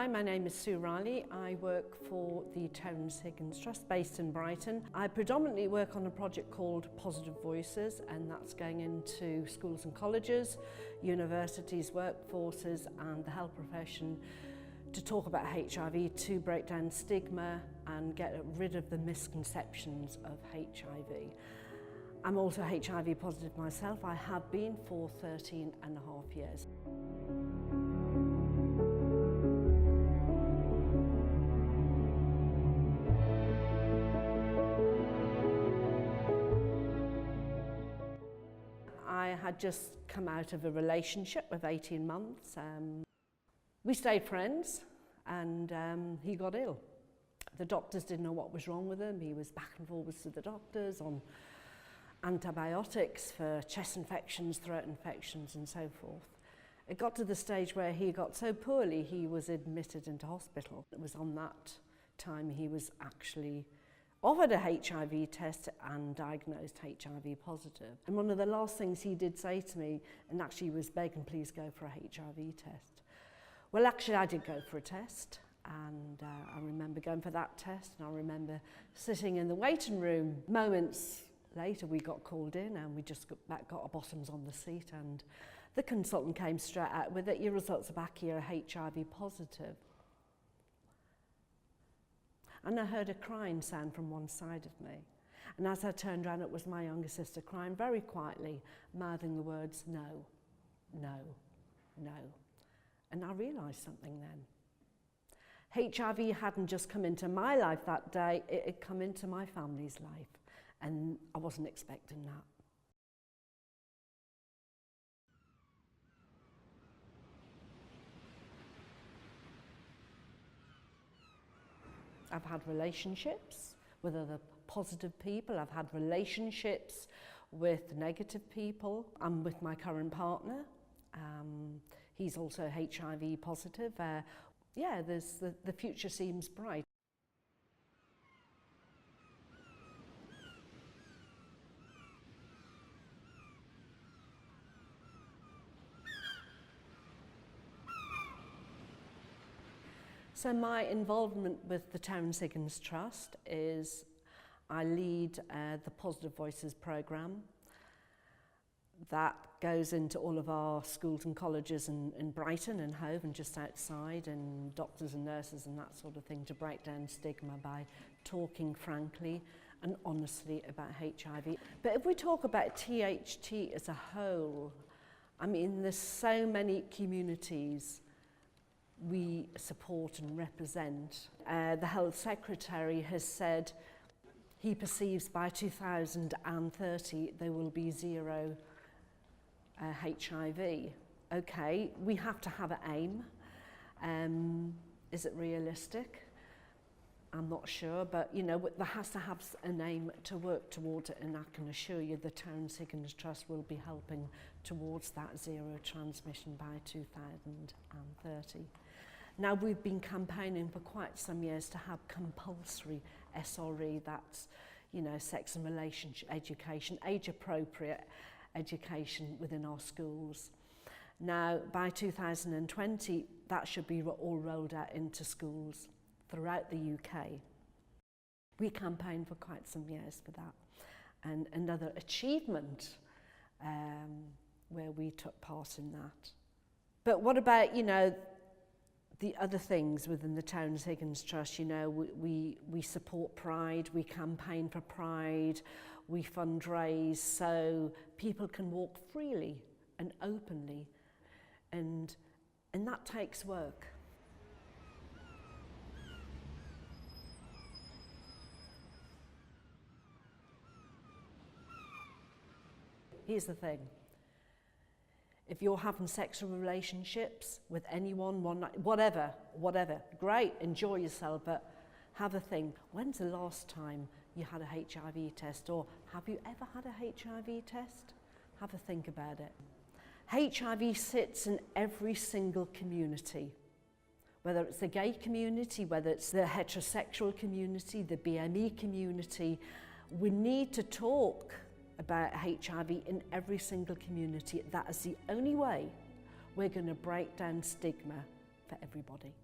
Hi, my name is Sue Riley. I work for the Terrence Higgins Trust based in Brighton. I predominantly work on a project called Positive Voices, and that's going into schools and colleges, universities, workforces and the health profession to talk about HIV, to break down stigma and get rid of the misconceptions of HIV. I'm also HIV positive myself. I have been for 13 and a half years. I had just come out of a relationship of 18 months. We stayed friends and he got ill. The doctors didn't know what was wrong with him. He was back and forwards to the doctors on antibiotics for chest infections, throat infections and so forth. It got to the stage where he got so poorly he was admitted into hospital. It was on that time he was actually offered a HIV test and diagnosed HIV positive. And one of the last things he did say to me, and actually was begging, please go for a HIV test. Well, actually I did go for a test, and I remember going for that test, and I remember sitting in the waiting room. Moments later we got called in and we just got our bottoms on the seat, and the consultant came straight out with it, your results are back, you're HIV positive. And I heard a crying sound from one side of me. And as I turned around, it was my younger sister crying very quietly, mouthing the words, no, no, no. And I realised something then. HIV hadn't just come into my life that day, it had come into my family's life. And I wasn't expecting that. I've had relationships with other positive people. I've had relationships with negative people. I'm with my current partner. He's also HIV positive. Yeah, the future seems bright. So my involvement with the Terrence Higgins Trust is I lead the Positive Voices programme that goes into all of our schools and colleges in Brighton and Hove and just outside, and doctors and nurses and that sort of thing, to break down stigma by talking frankly and honestly about HIV. But if we talk about THT as a whole, I mean, there's so many communities we support and represent. The Health Secretary has said he perceives by 2030 there will be zero HIV. Okay, we have to have an aim. Is it realistic? I'm not sure, but you know, there has to have an aim to work towards it, and I can assure you the Terrence Higgins Trust will be helping towards that zero transmission by 2030. Now, we've been campaigning for quite some years to have compulsory SRE, that's, you know, sex and relationship education, age-appropriate education within our schools. Now, by 2020, that should be all rolled out into schools throughout the UK. We campaigned for quite some years for that. And another achievement where we took part in that. But what about, you know, the other things within the Terrence Higgins Trust? You know, we support Pride, we campaign for Pride, we fundraise so people can walk freely and openly, and that takes work. Here's the thing. If you're having sexual relationships with anyone, one night, whatever, great, enjoy yourself, but have a think. When's the last time you had a HIV test, or have you ever had a HIV test? Have a think about it. HIV sits in every single community, whether it's the gay community, whether it's the heterosexual community, the BME community. We need to talk about HIV in every single community. That is the only way we're going to break down stigma for everybody.